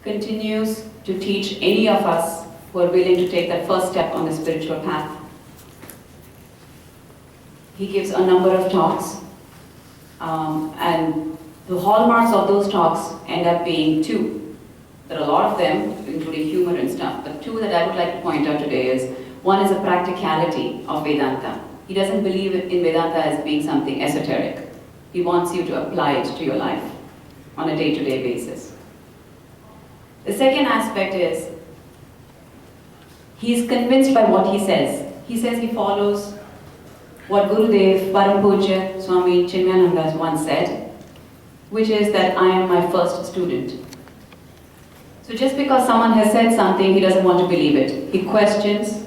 continues to teach any of us who are willing to take that first step on the spiritual path. He gives a number of talks, and the hallmarks of those talks end up being two. There are a lot of them, including humor and stuff, but two that I would like to point out today is, one is a practicality of Vedanta. He doesn't believe in Vedanta as being something esoteric. He wants you to apply it to your life on a day-to-day basis. The second aspect is, he is convinced by what he says. He says he follows what Gurudev, Param Pujya, Swami Chinmaya once said, which is that I am my first student. So just because someone has said something, he doesn't want to believe it. He questions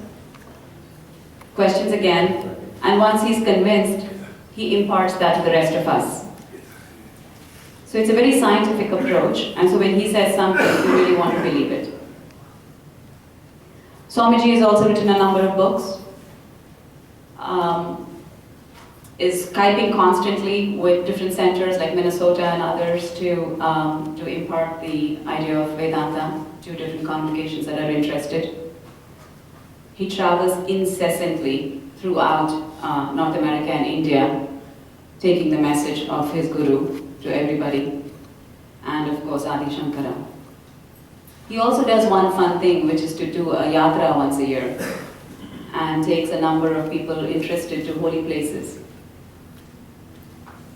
again, and once he's convinced, he imparts that to the rest of us. So it's a very scientific approach, and so when he says something, you really want to believe it. Swamiji has also written a number of books, is Skyping constantly with different centers like Minnesota and others to impart the idea of Vedanta to different congregations that are interested. He travels incessantly throughout North America and India, taking the message of his guru to everybody, and of course Adi Shankara. He also does one fun thing, which is to do a yatra once a year, and takes a number of people interested to holy places.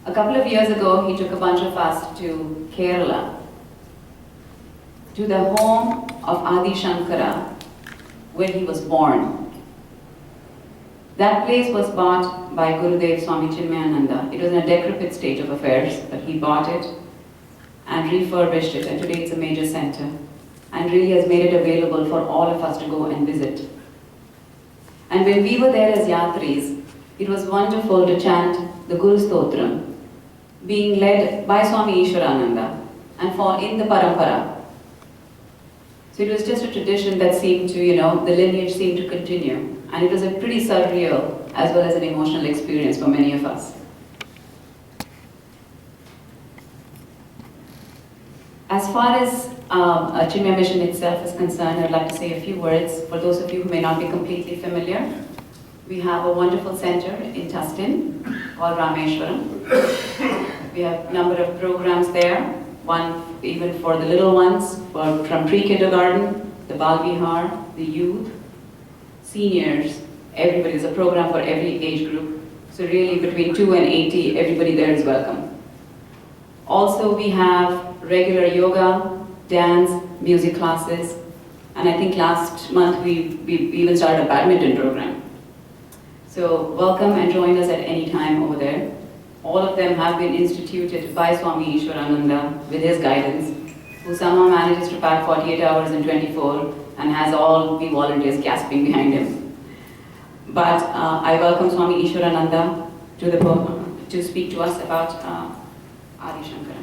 A couple of years ago, he took a bunch of us to Kerala, to the home of Adi Shankara, where he was born. That place was bought by Gurudev Swami Chinmaya. It was in a decrepit state of affairs, but he bought it and refurbished it, and today it's a major center, and really has made it available for all of us to go and visit. And when we were there as yatris, it was wonderful to chant the Guru Stotram, being led by Swami Ishwarananda and fall in the parampara. So it was just a tradition that seemed to, the lineage seemed to continue. And it was a pretty surreal as well as an emotional experience for many of us. As far as Chinmaya Mission itself is concerned, I'd like to say a few words for those of you who may not be completely familiar. We have a wonderful center in Tustin called Rameshwaram. We have a number of programs there, one even for the little ones, from pre-kindergarten, the Bal Vihar, the youth, seniors, everybody. There's a program for every age group. So really between 2 and 80, everybody there is welcome. Also we have regular yoga, dance, music classes, and I think last month we even started a badminton program. So welcome and join us at any time over there. All of them have been instituted by Swami Ishwarananda with his guidance, who somehow manages to pack 48 hours in 24 and has all the volunteers gasping behind him. But I welcome Swami Ishwarananda to speak to us about Adi Shankara.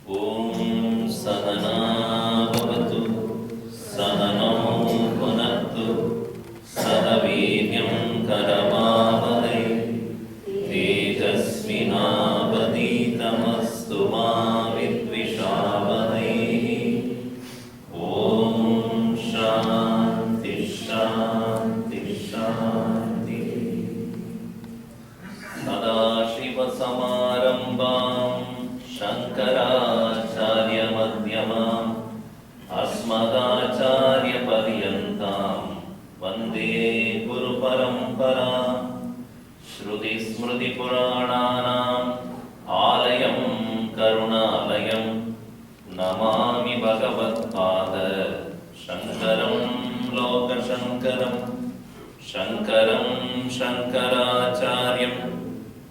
Om Sahana Bhavatu Sahano Bhunaktu Sahaviryam Karavavahai Tejasvinavaditamastu ma vidvishavahai. Om Shanti Shanti Shanti. Sadashiva Samarambam Shankaracharya Madhyamam Asmadacharya Paryantam Vande Guru Paramparam Shruti Smriti Purananam Alayam Karunalayam Namami Bhagavad Pada Shankaram Loka Shankaram Shankaram Shankaracharyam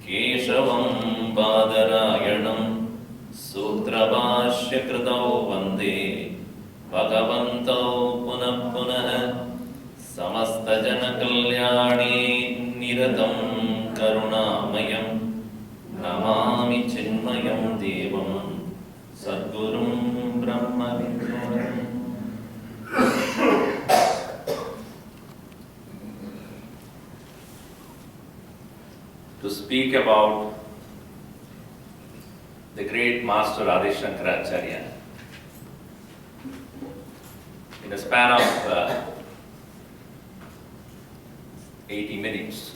Keshavam Badarayanam Sutrabhashya Kritau Vande Bhagavantau Punah Punah Samasta Jana Kalyani Niratam Karunamayam Namami Chinmayam Devam Sadgurum Brahma Vindam. To speak about the great master Adi Shankaracharya in a span of 80 minutes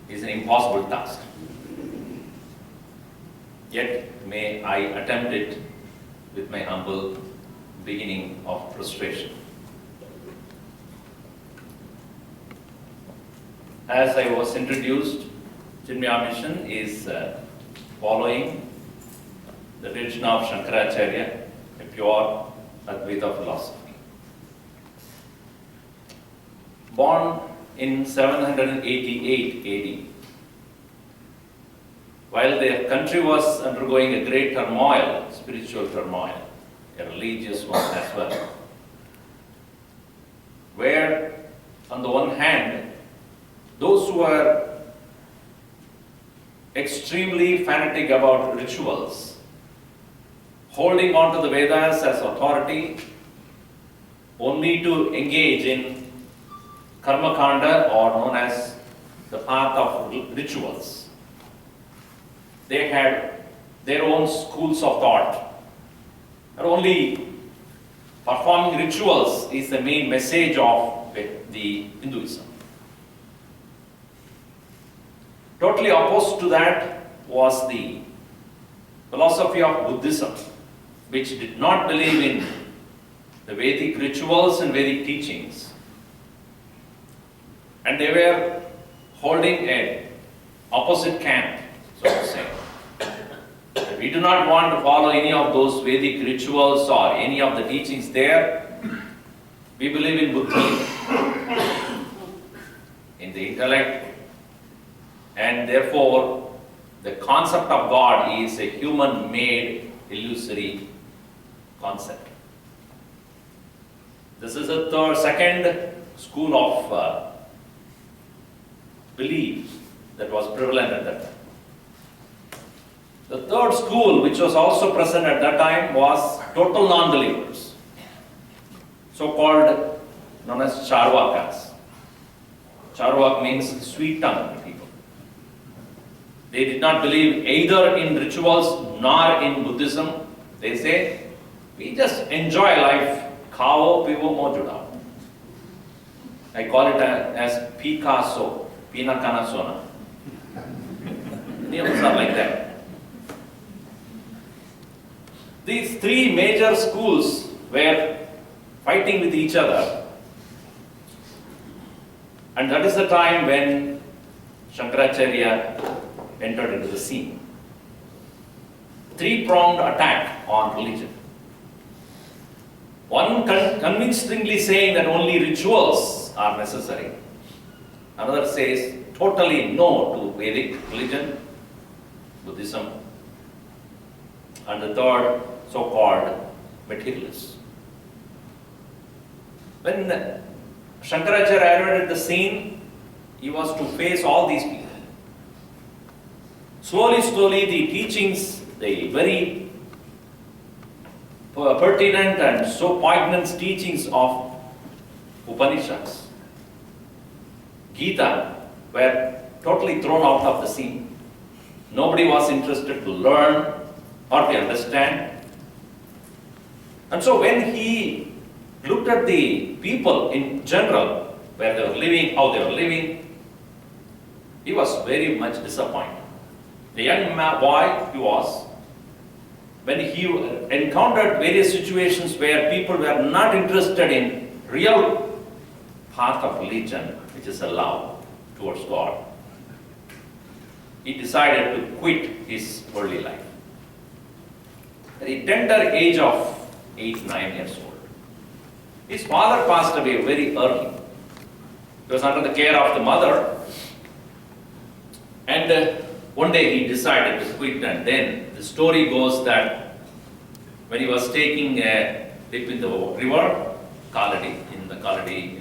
is an impossible task. Yet may I attempt it with my humble beginning of frustration. As I was introduced, Chinmaya Mission is following the tradition of Shankaracharya, a pure Advaita philosophy. Born in 788 AD, while the country was undergoing a great turmoil, spiritual turmoil, a religious one as well, where on the one hand, those who were extremely fanatic about rituals, holding on to the Vedas as authority, only to engage in karma kanda, or known as the path of rituals. They had their own schools of thought, and only performing rituals is the main message of the Hinduism. Totally opposed to that was the philosophy of Buddhism, which did not believe in the Vedic rituals and Vedic teachings. And they were holding an opposite camp, so to say. We do not want to follow any of those Vedic rituals or any of the teachings there. We believe in Buddhism, in the intellect, and therefore the concept of God is a human-made illusory concept. This is a second school of belief that was prevalent at that time. The third school, which was also present at that time, was total non-believers, so-called known as Charvakas. Charvak means sweet-tongued people. They did not believe either in rituals nor in Buddhism. They say, we just enjoy life, khao pivo mojuda. I call it as Picasso, Pina Kana Sona. Names are like that. These three major schools were fighting with each other, and that is the time when Shankaracharya entered into the scene. Three-pronged attack on religion. One convincingly saying that only rituals are necessary. Another says totally no to Vedic religion, Buddhism. And the third, so-called materialists. When Shankaracharya arrived at the scene, he was to face all these people. Slowly, the teachings, the very pertinent and so poignant teachings of Upanishads, Gita, were totally thrown out of the scene. Nobody was interested to learn or to understand. And so when he looked at the people in general, where they were living, how they were living, he was very much disappointed. The young boy he was, when he encountered various situations where people were not interested in real path of religion, which is a love towards God, he decided to quit his worldly life. At the tender age of 8-9 years old. His father passed away very early. He was under the care of the mother. And one day he decided to quit, and then the story goes that when he was taking a dip in the river, Kaladi, in the Kaladi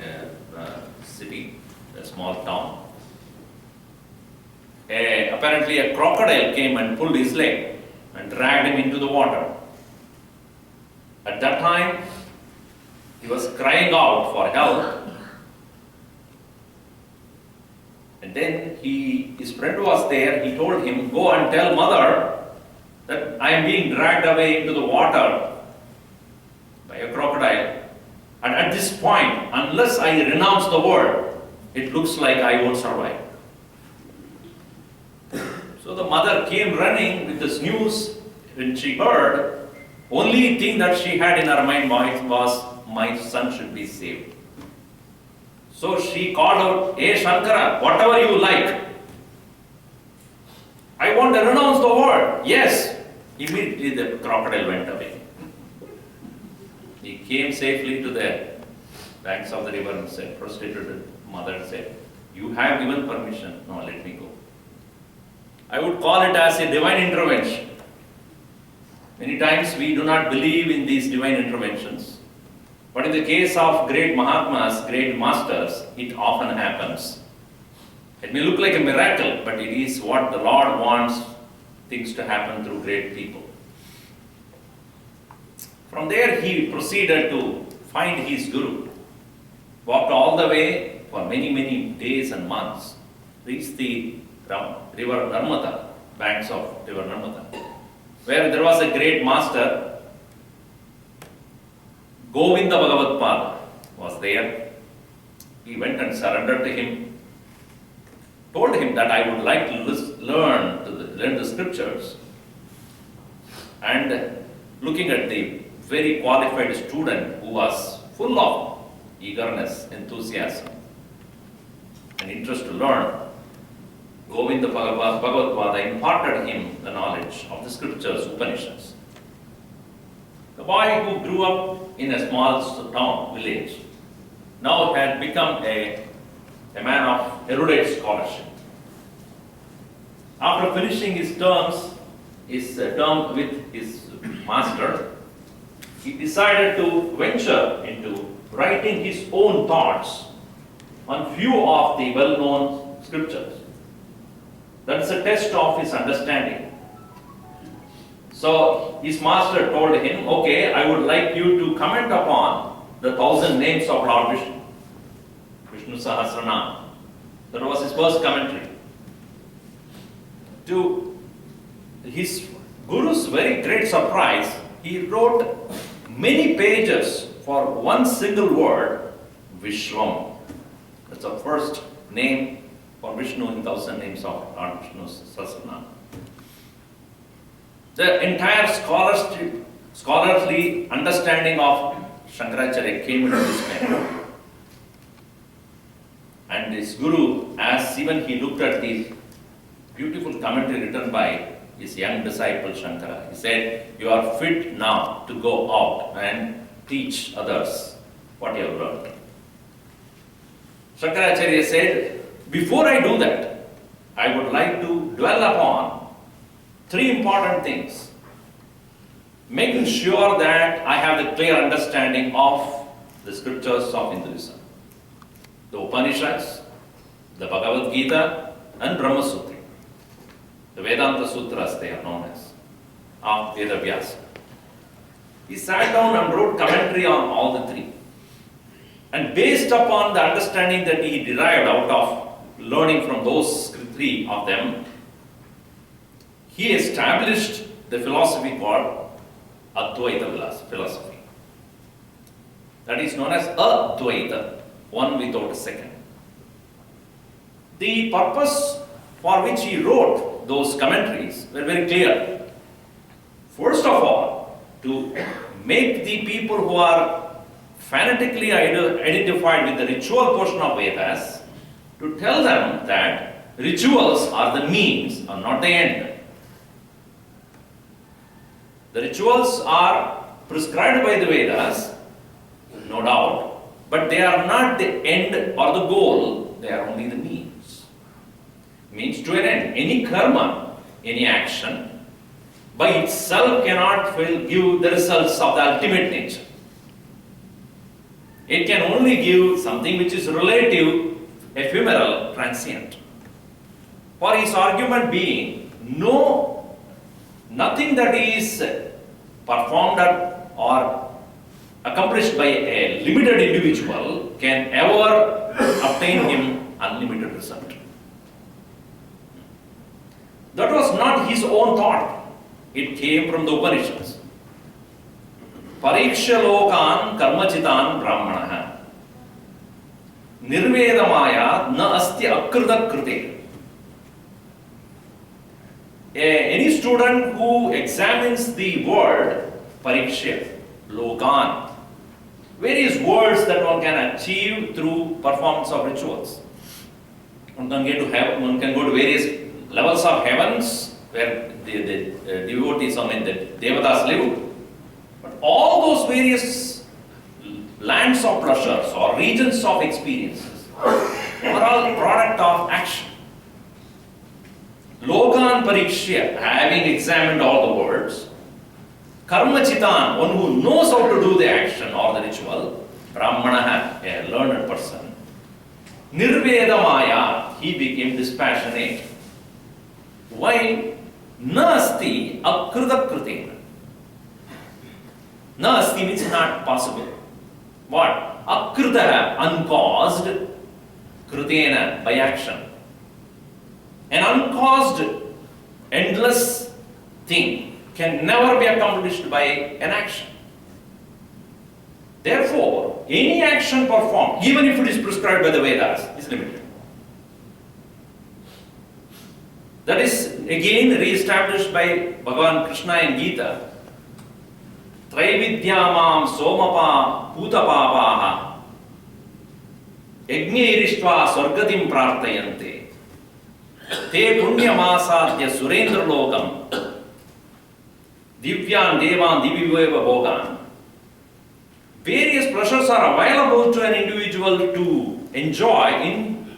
city, a small town, apparently a crocodile came and pulled his leg and dragged him into the water. At that time, he was crying out for help. And then his friend was there. He told him, go and tell mother that I am being dragged away into the water by a crocodile. And at this point, unless I renounce the world, it looks like I won't survive. So the mother came running with this news. When she heard, only thing that she had in her mind was, my son should be saved. So she called out, hey Shankara, whatever you like. I want to renounce the world. Yes. Immediately the crocodile went away. He came safely to the banks of the river and said, prostrated mother said, you have given permission. No, let me go. I would call it as a divine intervention. Many times we do not believe in these divine interventions. But in the case of great Mahatmas, great masters, it often happens. It may look like a miracle, but it is what the Lord wants things to happen through great people. From there he proceeded to find his guru. Walked all the way for many, many days and months. Reached the river Narmada, banks of river Narmada, where there was a great master, Govinda was there. He went and surrendered to him, told him that I would like to learn the scriptures. And looking at the very qualified student who was full of eagerness, enthusiasm, and interest to learn, Govinda imparted him the knowledge of the scriptures, Upanishads. The boy who grew up in a small town, village, now had become a man of erudite scholarship. After finishing his term with his master, he decided to venture into writing his own thoughts on few of the well-known scriptures. That is a test of his understanding. So his master told him, okay, I would like you to comment upon the 1,000 names of Lord Vishnu, Vishnu Sahasranam. That was his first commentary. To his guru's very great surprise, he wrote many pages for one single word, Vishwam. That's the first name for Vishnu in 1,000 names of Lord Vishnu Sahasranam. The entire scholarly understanding of Shankaracharya came into this man. And his guru, as even he looked at the beautiful commentary written by his young disciple Shankara, he said, you are fit now to go out and teach others what you have learned. Shankaracharya said, before I do that, I would like to dwell upon 3 important things. Making sure that I have the clear understanding of the scriptures of Hinduism. The Upanishads, the Bhagavad Gita, and Brahmasutras. The Vedanta Sutras they are known as, of Vedavyasa. He sat down and wrote commentary on all the three. And based upon the understanding that he derived out of learning from those three of them, he established the philosophy called Advaita philosophy. That is known as Advaita, one without a second. The purpose for which he wrote those commentaries were very clear. First of all, to make the people who are fanatically identified with the ritual portion of Vedas, to tell them that rituals are the means, are not the end. The rituals are prescribed by the Vedas, no doubt, but they are not the end or the goal, they are only the means. Means to an end. Any karma, any action, by itself cannot give the results of the ultimate nature. It can only give something which is relative, ephemeral, transient. For his argument being, nothing that is performed or accomplished by a limited individual can ever obtain him unlimited result. That was not his own thought. It came from the Upanishads. Pariksha lokan karmachitan brahmanaha nirvedamaya na asti akrita krite. Any student who examines the word pariksha, lokan, various words that one can achieve through performance of rituals. One can get to heaven, one can go to various levels of heavens where the devotees, the devatas live. But all those various lands of pleasures or regions of experiences are all product of action. Lokan Parikshya, having examined all the words, Karma Chitan, one who knows how to do the action or the ritual, Brahmanaha, a learned person, Nirvedamaya, he became dispassionate. Why? Nasti akrita kritina. Nasti means not possible. What? Akrita, uncaused, kritena, by action. An uncaused, endless thing can never be accomplished by an action. Therefore, any action performed, even if it is prescribed by the Vedas, is limited. That is again re-established by Bhagavan Krishna in Gita. Traividyamam somapa putapapaha yajnairištva swargatim prartayante te punyamasadya surendra lokam divyan devan diviveva bhogan. Various pleasures are available to an individual to enjoy in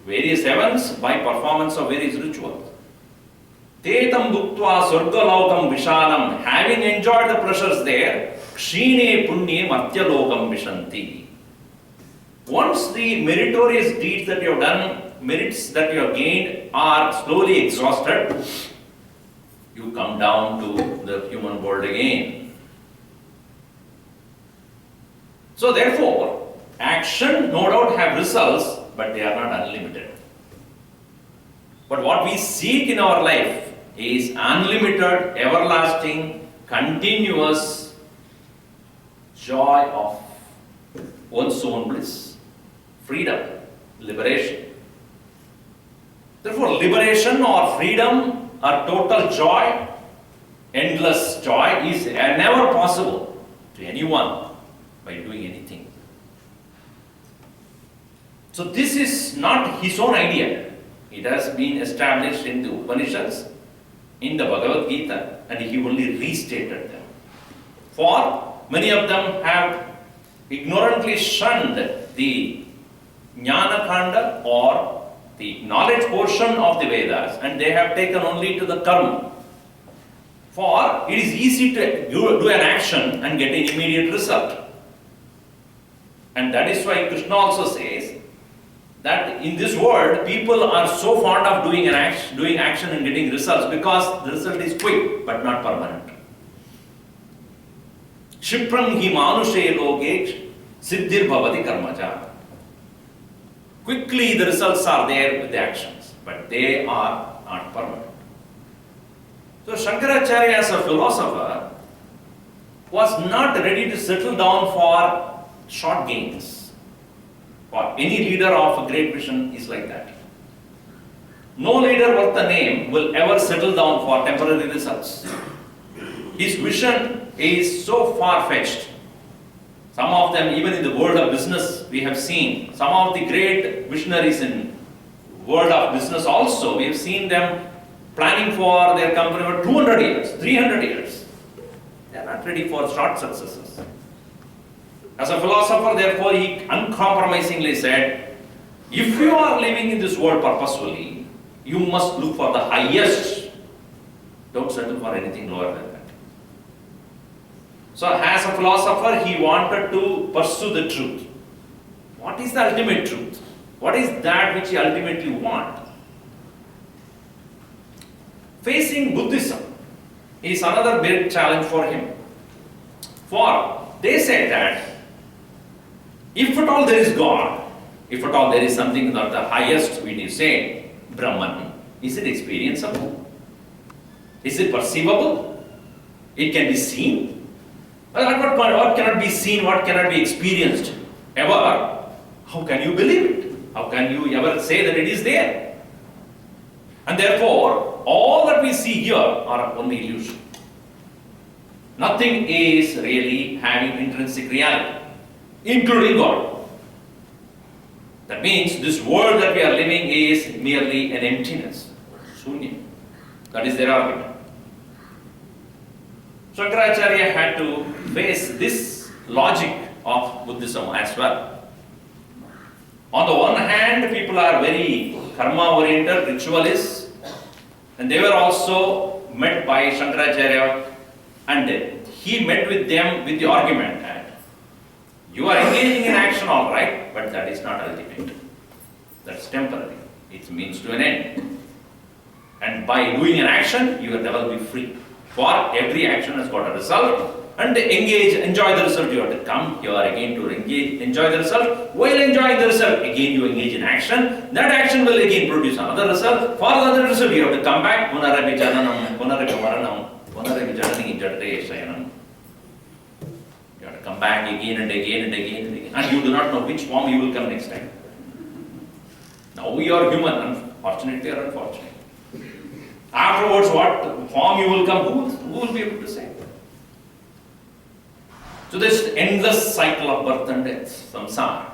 various heavens by performance of various rituals. Tetam bhuktva swargalokam vishalam, having enjoyed the pleasures there, kshine punye martya lokam vishanti. Once the meritorious deeds that you have done, merits that you have gained are slowly exhausted, you come down to the human world again. So therefore, action no doubt have results, but they are not unlimited. But what we seek in our life is unlimited, everlasting, continuous joy of one's own bliss, freedom, liberation. Therefore, liberation or freedom or total joy, endless joy is never possible to anyone by doing anything. So this is not his own idea. It has been established in the Upanishads, in the Bhagavad Gita, and he only restated them. For many of them have ignorantly shunned the Jnana Khanda or the knowledge portion of the Vedas, and they have taken only to the karma. For it is easy to do an action and get an immediate result. And that is why Krishna also says that in this world, people are so fond of doing action and getting results because the result is quick but not permanent. Shipram hi manushe loge siddhir bhavati karmaja. Quickly the results are there with the actions, but they are not permanent. So Shankaracharya as a philosopher was not ready to settle down for short gains. For any leader of a great vision is like that. No leader worth the name will ever settle down for temporary results. His vision is so far-fetched. Some of them, even in the world of business, we have seen. Some of the great visionaries in world of business also, we have seen them planning for their company for 200 years, 300 years. They are not ready for short successes. As a philosopher, therefore, he uncompromisingly said, if you are living in this world purposefully, you must look for the highest. Don't settle for anything lower than that. So as a philosopher, he wanted to pursue the truth. What is the ultimate truth? What is that which he ultimately wants? Facing Buddhism is another big challenge for him. For they said that if at all there is God, if at all there is something that the highest, when you say Brahman, is it experienceable? Is it perceivable? It can be seen? Well, what cannot be seen, what cannot be experienced ever? How can you believe it? How can you ever say that it is there? And therefore, all that we see here are only illusion. Nothing is really having intrinsic reality, including God. That means this world that we are living is merely an emptiness, shunya. That is their argument. Shankaracharya had to face this logic of Buddhism as well. On the one hand, people are very karma-oriented, ritualists, and they were also met by Shankaracharya, and he met with them with the argument that you are engaging in action all right, but that is not ultimate. That's temporary. It means to an end. And by doing an action, you will never be free. For every action has got a result, and enjoy the result. You have to come here again to enjoy the result. While enjoying the result, again you engage in action. That action will again produce another result. For another result, you have to come back. Punarapi jananam, punarapi maranam, punarapi janani jadre sayanam. You have to come back again and again and again and again. And you do not know which form you will come next time. Now you are human, unfortunately or unfortunately. Afterwards, what form you will come, who will be able to say? So this endless cycle of birth and death, samsara.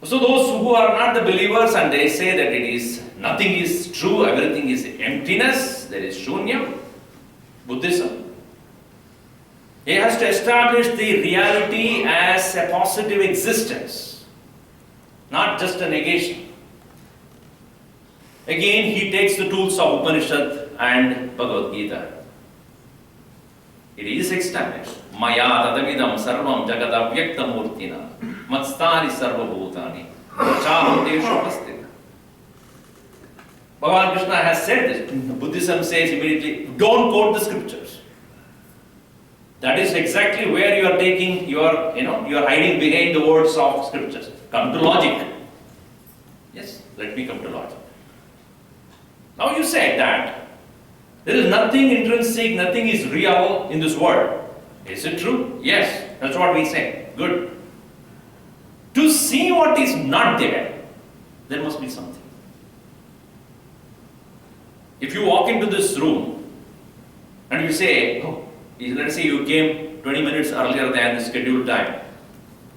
So those who are not the believers and they say that it is, nothing is true, everything is emptiness, there is shunya, Buddhism. He has to establish the reality as a positive existence, not just a negation. Again, he takes the tools of Upanishad and Bhagavad Gita. It is established. Maya tadamidam sarvam jagat avyaktam murtina matstani sarva bhutani vachaham deshu pastina. Bhagavan Krishna has said this. Buddhism says immediately, don't quote the scriptures. That is exactly where you are taking your, you are hiding behind the words of scriptures. Come to logic. Yes, let me come to logic. Now you said that there is nothing intrinsic, nothing is real in this world. Is it true? Yes, that's what we say. Good. To see what is not there, there must be something. If you walk into this room and you say, let's say you came 20 minutes earlier than the scheduled time,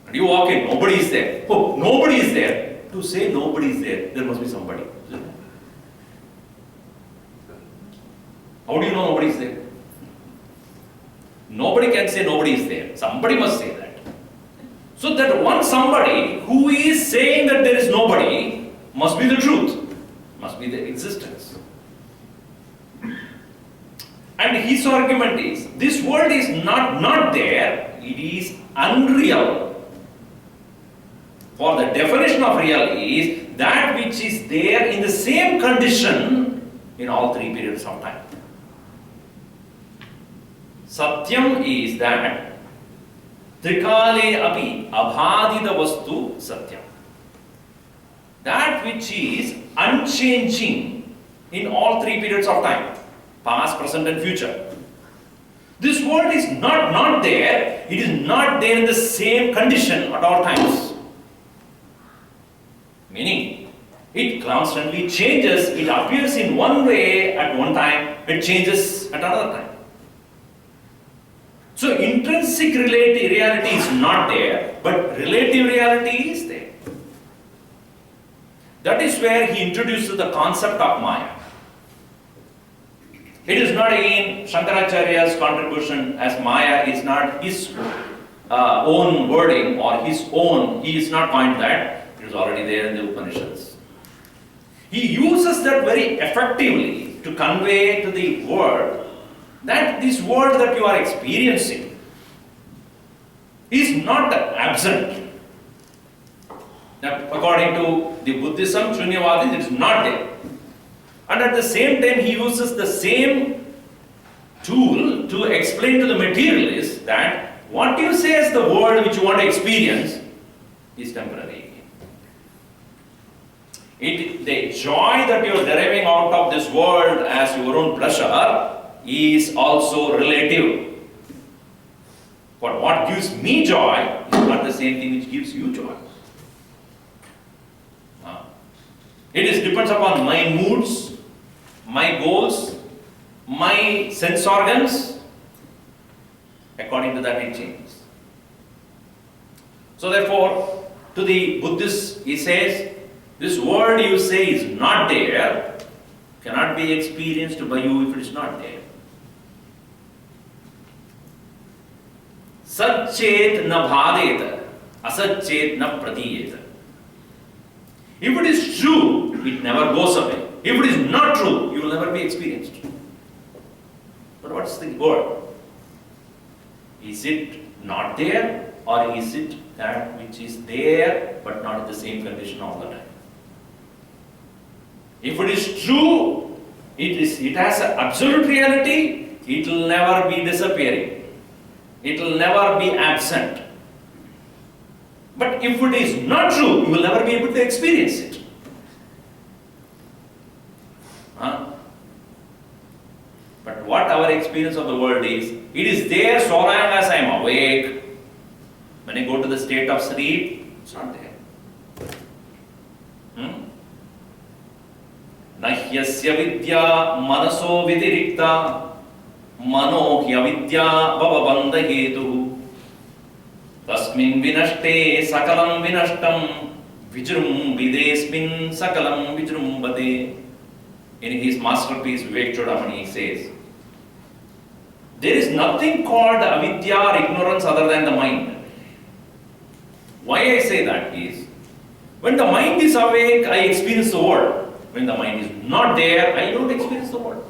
and you walk in, nobody is there. Oh, nobody is there. To say nobody is there, there must be somebody. How do you know nobody is there? Nobody can say nobody is there. Somebody must say that. So that one somebody who is saying that there is nobody must be the truth, must be the existence. And his argument is, this world is not there, it is unreal. For the definition of real is that which is there in the same condition in all three periods of time. Satyam is that Trikale api abhadita vastu satyam. That which is unchanging in all three periods of time, past, present and future. This world is not there, it is not there in the same condition at all times. Meaning, it constantly changes, it appears in one way at one time, it changes at another time. So intrinsic reality is not there, but relative reality is there. That is where he introduces the concept of Maya. It is not again Shankaracharya's contribution, as Maya is not his own wording or his own, he is not coined that, it is already there in the Upanishads. He uses that very effectively to convey to the world that this world that you are experiencing is not absent. Now, according to the Buddhism, Shunyavadis, it is not there. And at the same time, he uses the same tool to explain to the materialists that what you say as the world which you want to experience is temporary. The joy that you are deriving out of this world as your own pleasure is also relative. But what gives me joy is not the same thing which gives you joy. It depends upon my moods, my goals, my sense organs. According to that it changes. So therefore, to the Buddhist he says, this world you say is not there, cannot be experienced by you if it is not there. Satchet na bhadeta, asatchet na pratiyeta. If it is true, it never goes away. If it is not true, you will never be experienced. But what's the word? Is it not there, or is it that which is there but not in the same condition all the time? If it is true, it has an absolute reality, it will never be disappearing. It will never be absent. But if it is not true, you will never be able to experience it. But what our experience of the world is, it is there so long as I am awake. When I go to the state of sleep, it's not there. Nahyasya vidya manaso vidirikta mano hyavidya bhavabandha hetu tasmin vinashte sakalam vinashtam vijrumbidesmin sakalam vijrumbade. In his masterpiece Vivekachudamani he says, there is nothing called avidya or ignorance other than the mind. Why I say that is, when the mind is awake, I experience the world. When the mind is not there, I don't experience the world.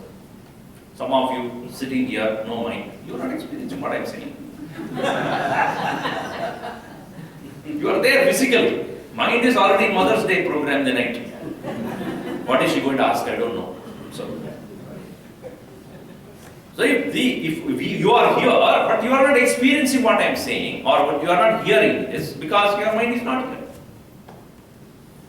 Some of you sitting here, no mind, you are not experiencing what I am saying. You are there physically. Mind is already in Mother's Day program the night. What is she going to ask? I don't know. So if you are here, but you are not experiencing what I am saying, or you are not hearing this, because your mind is not here.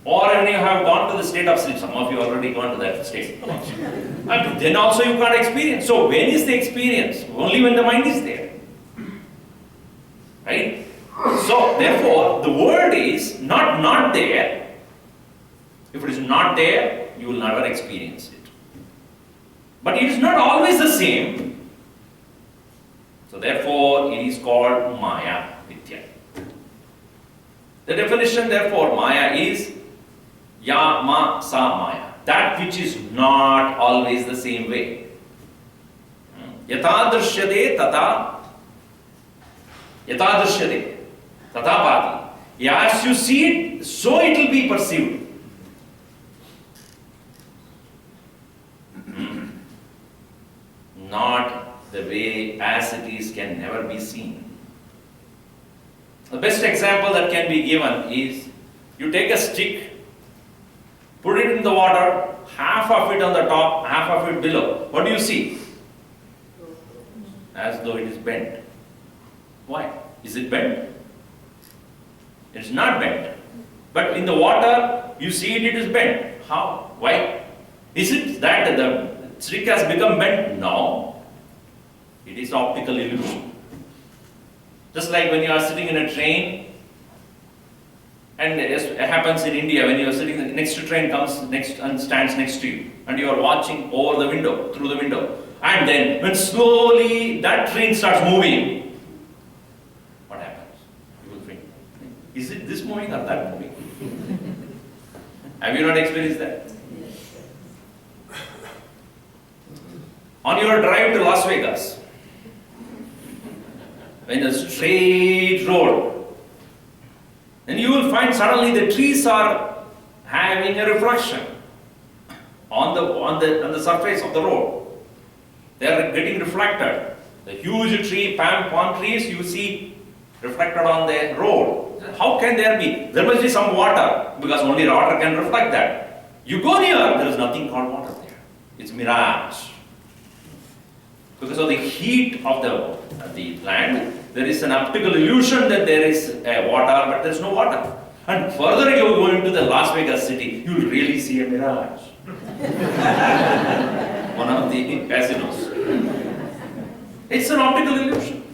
Or when you have gone to the state of sleep, some of you already gone to that state. And then also you can't experience. So when is the experience? Only when the mind is there. Right? So therefore, the world is not there. If it is not there, you will never experience it. But it is not always the same. So therefore, it is called Maya Vidya. The definition therefore, Maya is Ya Ma Sa Maya. That which is not always the same way. Yatha drishyate tata bhati. As you see it, so it will be perceived. Not the way as it is can never be seen. The best example that can be given is, you take a stick, put it in the water, half of it on the top, half of it below. What do you see? as though it is bent. Why? Is it bent? It's not bent. But in the water, you see it is bent. How? Why? Is it that the stick has become bent? No. It is optical illusion. Just like when you are sitting in a train, and it happens in India, when you are sitting, the next train comes next and stands next to you, and you are watching over the window, through the window. And then, when slowly that train starts moving, what happens? You will think, is it this moving or that moving? Have you not experienced that? On your drive to Las Vegas, in a straight road, then you will find suddenly the trees are having a reflection on the surface of the road. They are getting reflected. The huge tree, palm trees, you see reflected on the road. How can there be? There must be some water, because only water can reflect that. You go near, there is nothing called water there. It's mirage. Because of the heat of the land, there is an optical illusion that there is water, but there is no water. And further you go into the Las Vegas city, you will really see a mirage. One of the casinos. It's an optical illusion.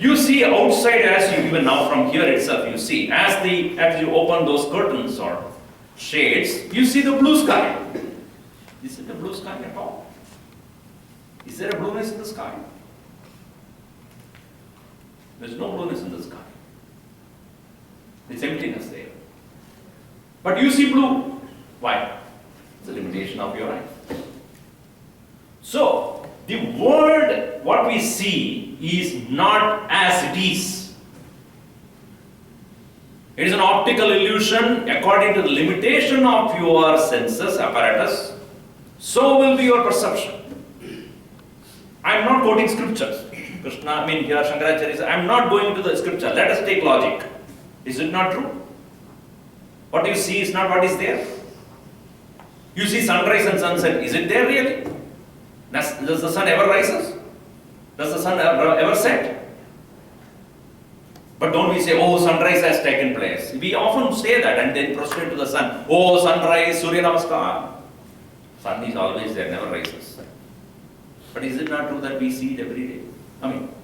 You see outside, as you even now from here itself, you see, as you open those curtains or shades, you see the blue sky. Is it a blue sky at all? Is there a blueness in the sky? There's no blueness in the sky. It's emptiness there. But you see blue. Why? It's a limitation of your eyes. So, the world, what we see, is not as it is. It is an optical illusion according to the limitation of your senses apparatus. So will be your perception. I am not quoting scriptures. Krishna, here Shankaracharya says, I am not going to the scripture. Let us take logic. Is it not true? What you see is not what is there. You see sunrise and sunset. Is it there really? Does the sun ever rises? Does the sun ever set? But don't we say, oh, sunrise has taken place. We often say that and then prostrate to the sun. Oh, sunrise, Surya Namaskar. Sun is always there, never rises. But is it not true that we see it every day?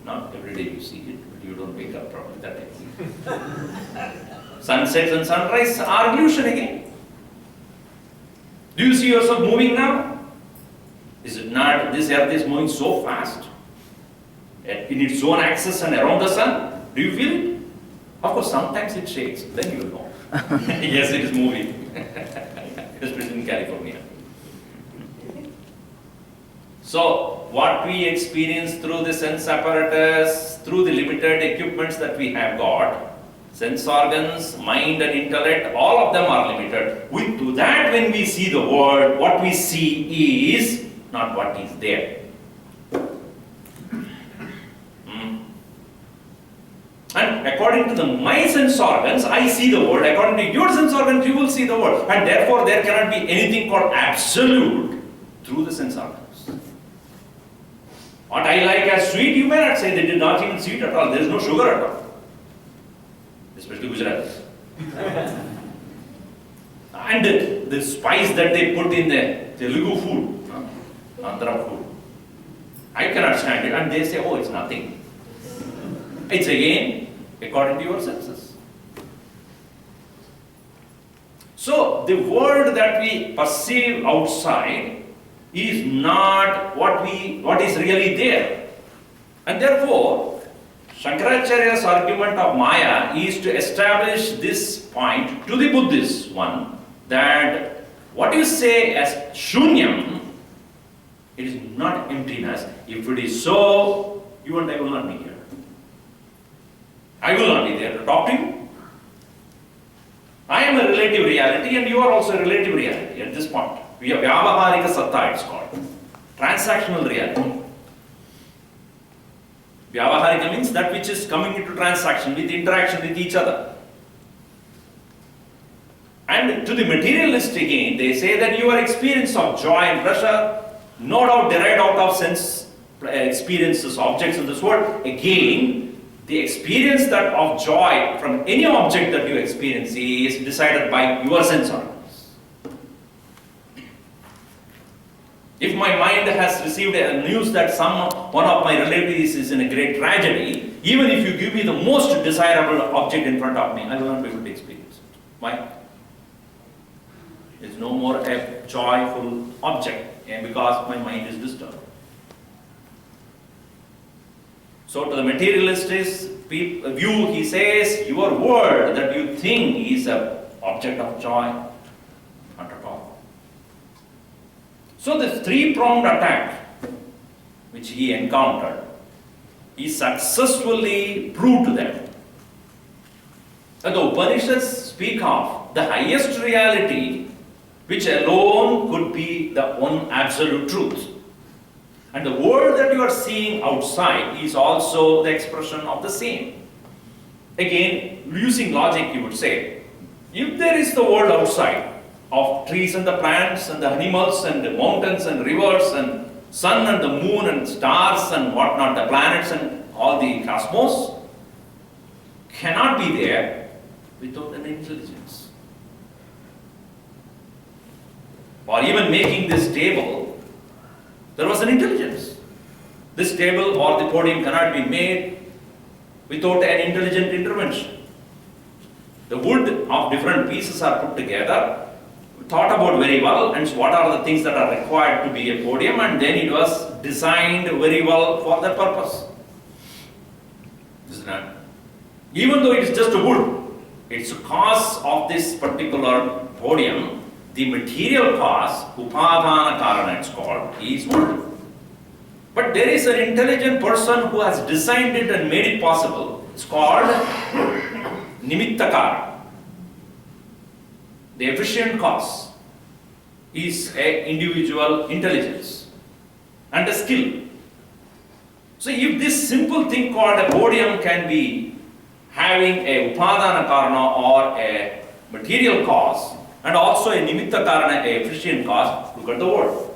Not every day you see it, but you don't wake up probably that day. Sunsets and sunrise are illusion again. Do you see yourself moving now? Is it not, this earth is moving so fast in its own axis and around the sun? Do you feel it? Of course, sometimes it shakes, then you will know. Yes, it is moving, especially in California. So, what we experience through the sense apparatus, through the limited equipments that we have got, sense organs, mind and intellect, all of them are limited. With that, when we see the world, what we see is not what is there. And according to my sense organs, I see the world. According to your sense organs, you will see the world. And therefore, there cannot be anything called absolute through the sense organs. What I like as sweet, you may not say they did not even sweet at all. There is no sugar at all. Especially Gujarat. And the spice that they put in the Telugu food, Andhra food, I cannot stand it. And they say, oh, it's nothing. It's again according to your senses. So, the world that we perceive outside is not what is really there. And therefore, Shankaracharya's argument of Maya is to establish this point to the Buddhist one, that what you say as shunyam, it is not emptiness. If it is so, you and I will not be here. I will not be there to talk to you. I am a relative reality and you are also a relative reality at this point. We are Vyavaharika Satta, it's called. Transactional reality. Vyavaharika means that which is coming into transaction, with interaction with each other. And to the materialist again, they say that your experience of joy and pleasure, no doubt derived out of sense experiences, objects in this world, again, the experience that of joy from any object that you experience is decided by your sense organs. If my mind has received a news that one of my relatives is in a great tragedy, even if you give me the most desirable object in front of me, I will not be able to experience it. Why? It's no more a joyful object, because my mind is disturbed. So to the materialist's view, he says, your world that you think is an object of joy, not at all. So this three-pronged attack, which he encountered, he successfully proved to them that the Upanishads speak of the highest reality, which alone could be the one absolute truth. And the world that you are seeing outside is also the expression of the same. Again, using logic, you would say, if there is the world outside of trees and the plants and the animals and the mountains and rivers and sun and the moon and stars and whatnot, the planets and all the cosmos, cannot be there without an intelligence. Or even making this table, there was an intelligence. This table or the podium cannot be made without an intelligent intervention. The wood of different pieces are put together, thought about very well, and what are the things that are required to be a podium, and then it was designed very well for that purpose. Isn't it? Even though it is just a wood, its cost of this particular podium, the material cost, upadana karana it's called, is wood. But there is an intelligent person who has designed it and made it possible. It's called nimittakara. The efficient cause is an individual intelligence and a skill. So if this simple thing called a podium can be having a upadana karana or a material cause and also a nimitta karana, a efficient cause, look at the world.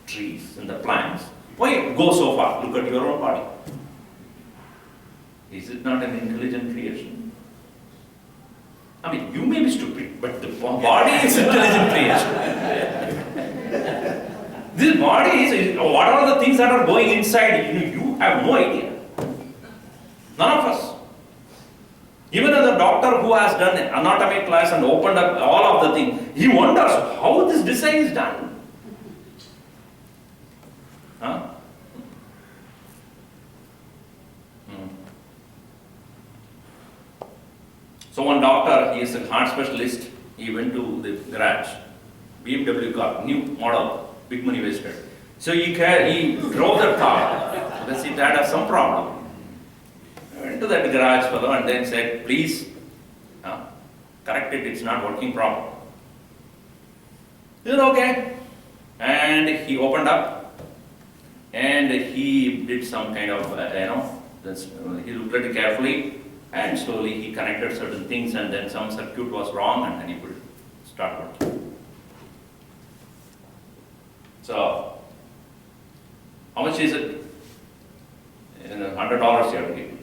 Trees and the plants. Why go so far? Look at your own body. Is it not an intelligent creation? I mean, you may be stupid, but the body is intelligent creation. This body is, what are the things that are going inside? You have no idea. None of us. Even as a doctor who has done an anatomy class and opened up all of the things, he wonders how this design is done. Huh? So one doctor, he is a heart specialist, he went to the garage, BMW car, new model, big money wasted. So he drove that car because it had some problem. Went to that garage fellow and then said, please, correct it, it's not working properly. He said, okay. And he opened up and he did some kind of, he looked at it carefully. And slowly he connected certain things and then some circuit was wrong and then he could start working. So, how much is it? $100 you have to give me.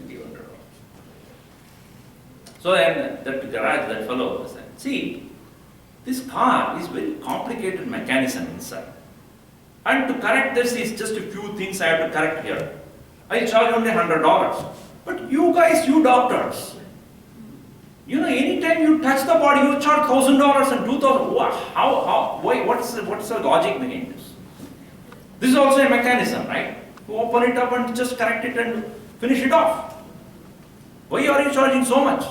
Give $100. So then that garage, that fellow said, see, this car is very complicated mechanism inside. And to correct this is just a few things I have to correct here. I charge only $100. But you guys, you doctors, anytime you touch the body, you charge $1,000 and $2,000. How? Why? What's the logic behind this? This is also a mechanism, right? You open it up and just correct it and finish it off. Why are you charging so much?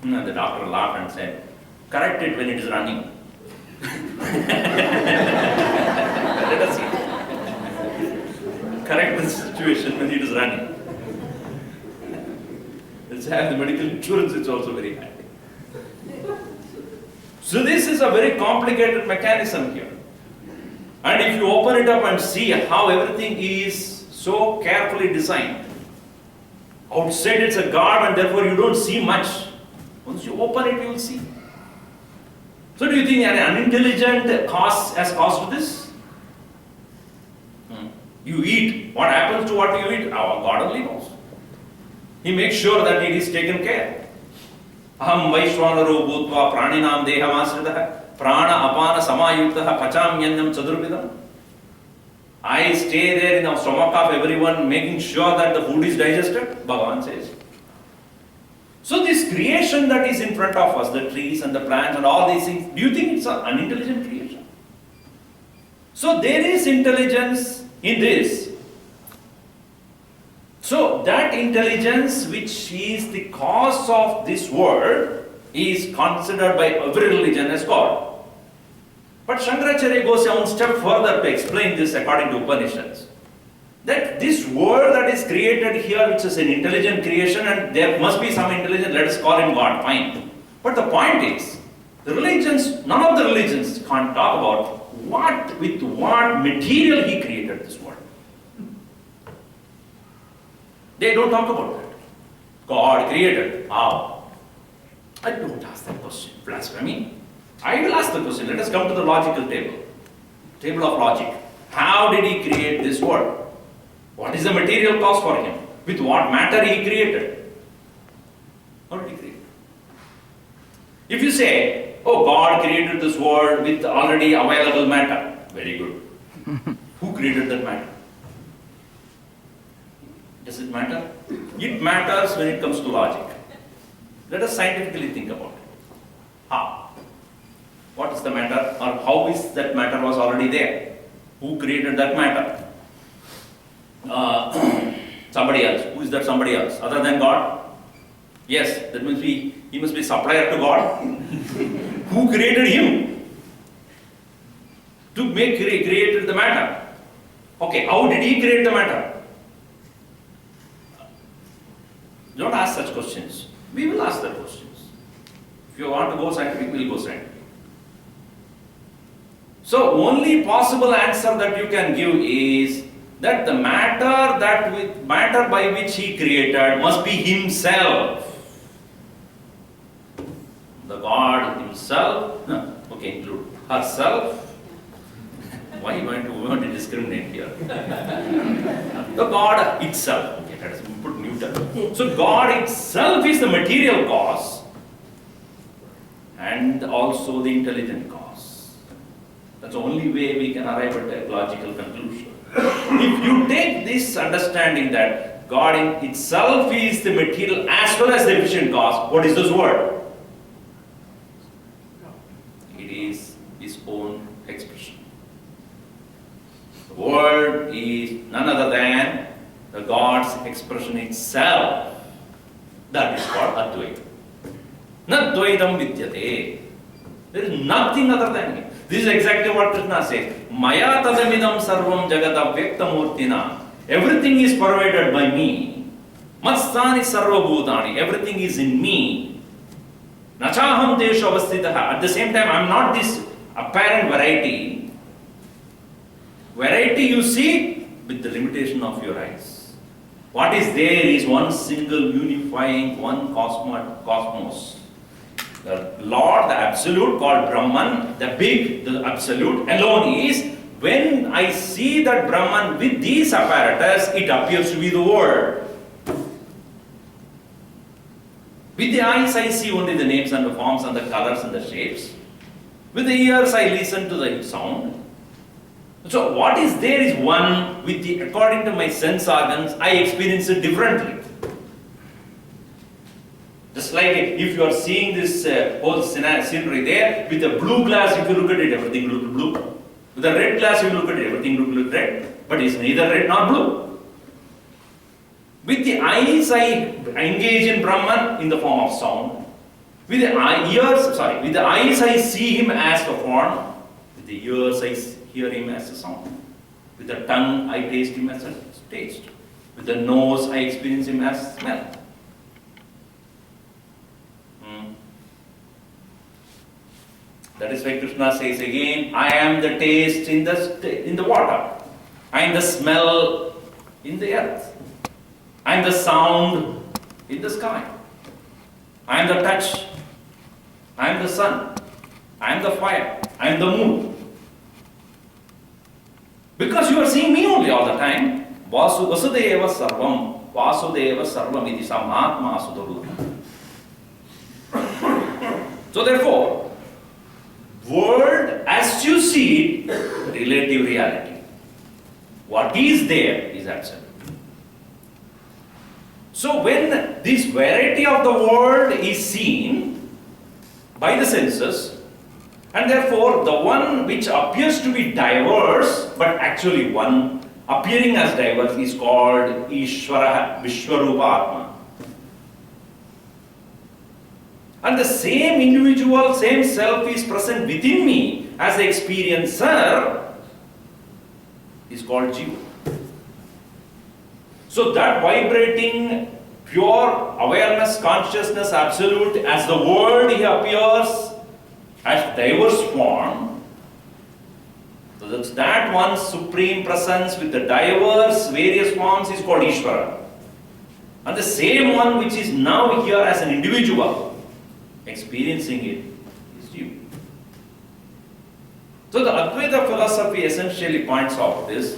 And the doctor laughed and said, correct it when it is running. Let us see. Correct the situation when it is running. Let's have the medical insurance, it's also very high. So this is a very complicated mechanism here. And if you open it up and see how everything is so carefully designed, outside it's a guard and therefore you don't see much. Once you open it, you will see. So do you think an unintelligent cause has caused this? You eat. What happens to what you eat? Our God only knows. He makes sure that it is taken care. Aham Vaishwanaro Bhutva Praninam Dehamasritaha Prana Apana Samayuktaha Pachamyanyam Chadurvidam. I stay there in the stomach of everyone, making sure that the food is digested, Bhagavan says. So this creation that is in front of us, the trees and the plants and all these things, do you think it's an unintelligent creation? So there is intelligence in this. So that intelligence which is the cause of this world is considered by every religion as God. But Shankaracharya goes one step further to explain this according to Upanishads. That this world that is created here, which is an intelligent creation, and there must be some intelligence, let us call him God, fine. But the point is, the religions, none of the religions can't talk about with what material he created this world. They don't talk about that. God created. How? I don't ask that question. Blasphemy. I will ask the question. Let us come to the logical table. Table of logic. How did he create this world? What is the material cause for him? With what matter he created? How did he create? If you say, oh, God created this world with already available matter. Very good. Who created that matter? Does it matter? It matters when it comes to logic. Let us scientifically think about it. How? What is the matter, or how is that matter was already there? Who created that matter? Somebody else. Who is that somebody else? Other than God? Yes, that means he must be supplier to God. Who created him? To created the matter. Okay, how did he create the matter? Don't ask such questions. We will ask that questions. If you want to go scientific, we will go scientific. So only possible answer that you can give is that the matter by which he created must be himself. The God himself, include herself. Why you want to discriminate here? The God itself. Okay, let us put neuter. So God itself is the material cause and also the intelligent cause. That's the only way we can arrive at a logical conclusion. If you take this understanding that God in itself is the material as well as the efficient cause, what is this word? It is his own expression. The word is none other than the God's expression itself. That is called Advaita. Nadvaitam vidyate. There is nothing other than him. This is exactly what Krishna says. Maya tadamidam sarvam jagata vyaktamurtina. Everything is pervaded by me. Matsani sarva bhutani. Everything is in me. Nachaham teshu avastitaha. At the same time, I am not this apparent variety. Variety you see with the limitation of your eyes. What is there is one single unifying, one cosmos. The Lord, the Absolute, called Brahman, the big, the Absolute, alone is, when I see that Brahman with these apparatus, it appears to be the world. With the eyes, I see only the names and the forms and the colors and the shapes. With the ears, I listen to the sound. So what is there is one, according to my sense organs, I experience it differently. Just like if you are seeing this whole scenery there, with a blue glass, if you look at it, everything looks blue. With a red glass, if you look at it, everything looks red. But it's neither red nor blue. With the eyes, I engage in Brahman in the form of sound. With the eyes, I see him as the form. With the ears, I hear him as a sound. With the tongue, I taste him as a taste. With the nose, I experience him as smell. That is why Krishna says again, I am the taste in the water. I am the smell in the earth. I am the sound in the sky. I am the touch. I am the sun. I am the fire. I am the moon. Because you are seeing me only all the time. Vasudeva sarvam, Vasudeva sarvam iti samatma sudurlabha. So therefore, world as you see it, relative reality. What is there is absolute. So when this variety of the world is seen by the senses, and therefore the one which appears to be diverse, but actually one appearing as diverse is called Ishvara, Vishwarupa Atma. And the same individual, same self is present within me as the experiencer is called Jiva. So that vibrating, pure awareness, consciousness, absolute, as the world he appears as diverse form. So that's that one supreme presence with the diverse various forms is called Ishvara. And the same one which is now here as an individual, experiencing it, is you. So the Advaita philosophy essentially points out this,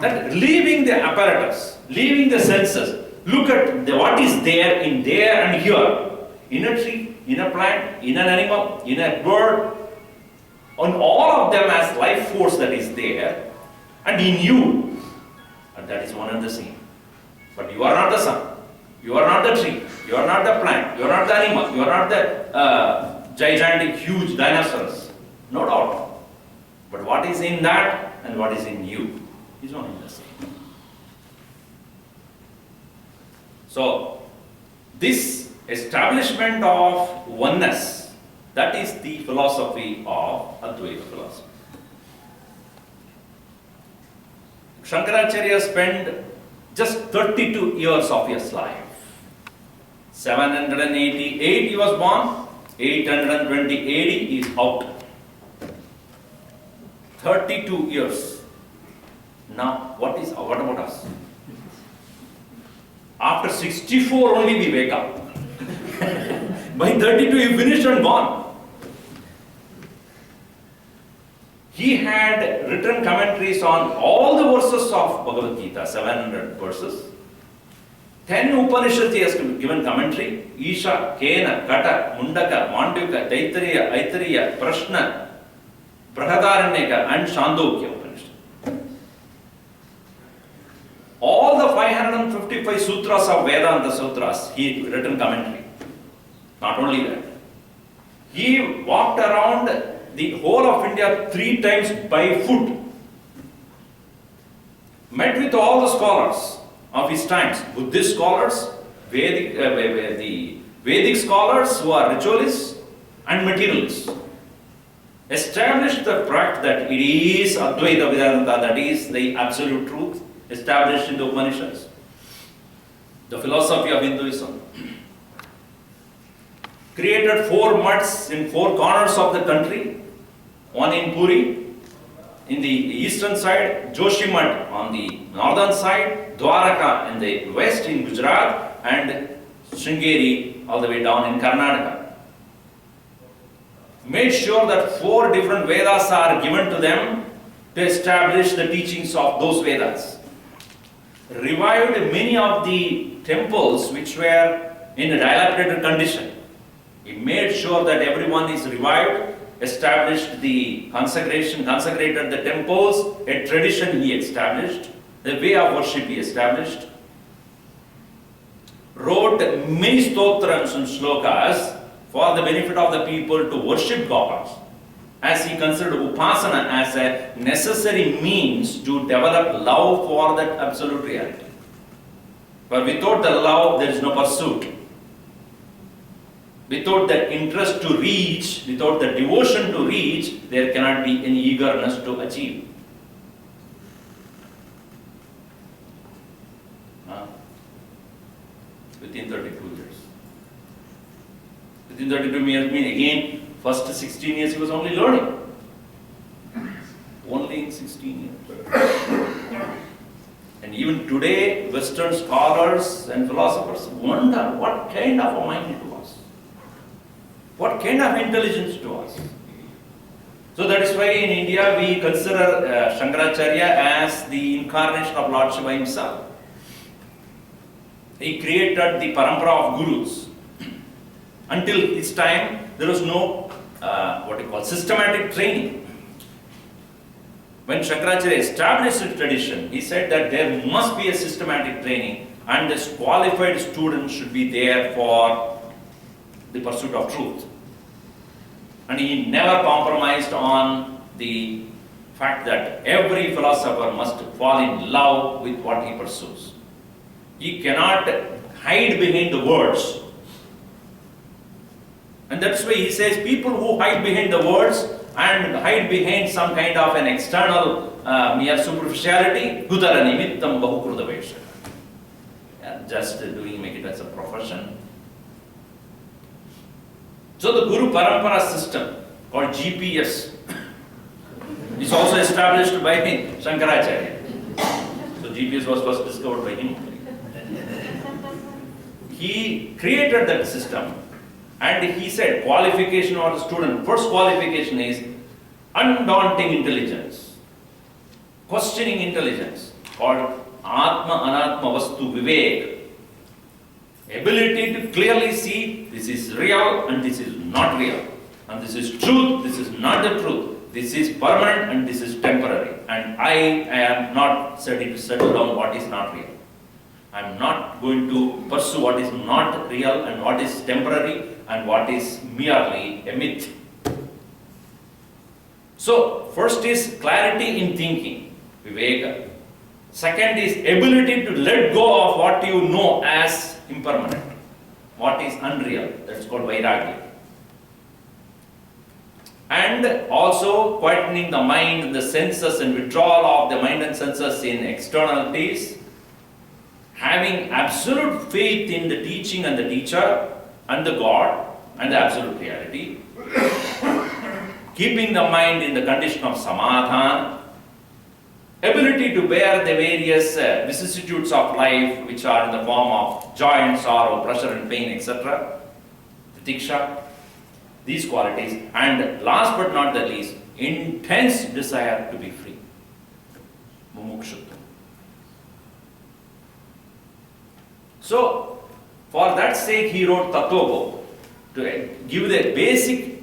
that leaving the apparatus, leaving the senses, look at what is there in there and here, in a tree, in a plant, in an animal, in a bird, on all of them as life force that is there, and in you, and that is one and the same. But you are not the sun, you are not the tree, you are not the plant, you are not the animal, you are not the gigantic, huge dinosaurs. No doubt. But what is in that and what is in you is one and the same. So, this establishment of oneness, that is the philosophy of Advaita philosophy. Shankaracharya spent just 32 years of his life. 788 he was born, 820 AD he is out. 32 years. Now, what about us? After 64 only we wake up. By 32 he finished and gone. He had written commentaries on all the verses of Bhagavad Gita, 700 verses. 10 Upanishads he has given commentary. Isha, Kena, Kata, Mundaka, Mandukya, Taittiriya, Aitariya, Prashna, Brahadaranyaka and Chandogya Upanishad. All the 555 sutras of Vedanta Sutras, he written commentary. Not only that, he walked around the whole of India 3 times by foot. Met with all the scholars of his times, Buddhist scholars, the Vedic scholars who are ritualists and materialists. Established the fact that it is Advaita Vedanta, that is the absolute truth, established in the Upanishads. The philosophy of Hinduism. Created 4 mutts in 4 corners of the country. One in Puri, in the eastern side, Jyotirmath on the northern side, Dwaraka in the west in Gujarat, and Sringeri all the way down in Karnataka. Made sure that 4 different Vedas are given to them to establish the teachings of those Vedas. Revived many of the temples which were in a dilapidated condition. He made sure that everyone is revived, established the consecration, consecrated the temples, a tradition he established, the way of worship he established. Wrote many stotrams and shlokas for the benefit of the people to worship gods, as he considered upasana as a necessary means to develop love for that absolute reality. For without the love, there is no pursuit. Without that interest to reach, without the devotion to reach, there cannot be any eagerness to achieve. Within 32 years. Within 32 years means again, first 16 years he was only learning. Only in 16 years. And even today, Western scholars and philosophers wonder what kind of a mind it was. What kind of intelligence it was. So that is why in India we consider Shankaracharya as the incarnation of Lord Shiva himself. He created the parampara of gurus. Until his time, there was no systematic training. When Shankaracharya established the tradition, he said that there must be a systematic training and this qualified students should be there for the pursuit of truth. And he never compromised on the fact that every philosopher must fall in love with what he pursues. He cannot hide behind the words. And that's why he says people who hide behind the words and hide behind some kind of an external mere superficiality, Gudara nimittam bahukrudavesha. Just make it as a profession. So the Guru Parampara system called GPS is also established by Shankaracharya. So GPS was first discovered by him. He created that system and he said qualification of the student. First qualification is undaunting intelligence, questioning intelligence called Atma Anatma Vastu Vivek. Ability to clearly see this is real and this is not real. And this is truth, this is not the truth. This is permanent and this is temporary. And I am not ready to settle down what is not real. I am not going to pursue what is not real and what is temporary and what is merely a myth. So, first is clarity in thinking, Viveka. Second is ability to let go of what you know as impermanent, what is unreal, that's called Vairagya. And also quietening the mind, the senses and withdrawal of the mind and senses in externalities, having absolute faith in the teaching and the teacher and the God and the absolute reality, keeping the mind in the condition of samadhana, ability to bear the various vicissitudes of life which are in the form of joy and sorrow, pleasure and pain, etc. Tiksha, these qualities, and last but not the least, intense desire to be free. Mumukshutva. So, for that sake he wrote Tattva to give the basic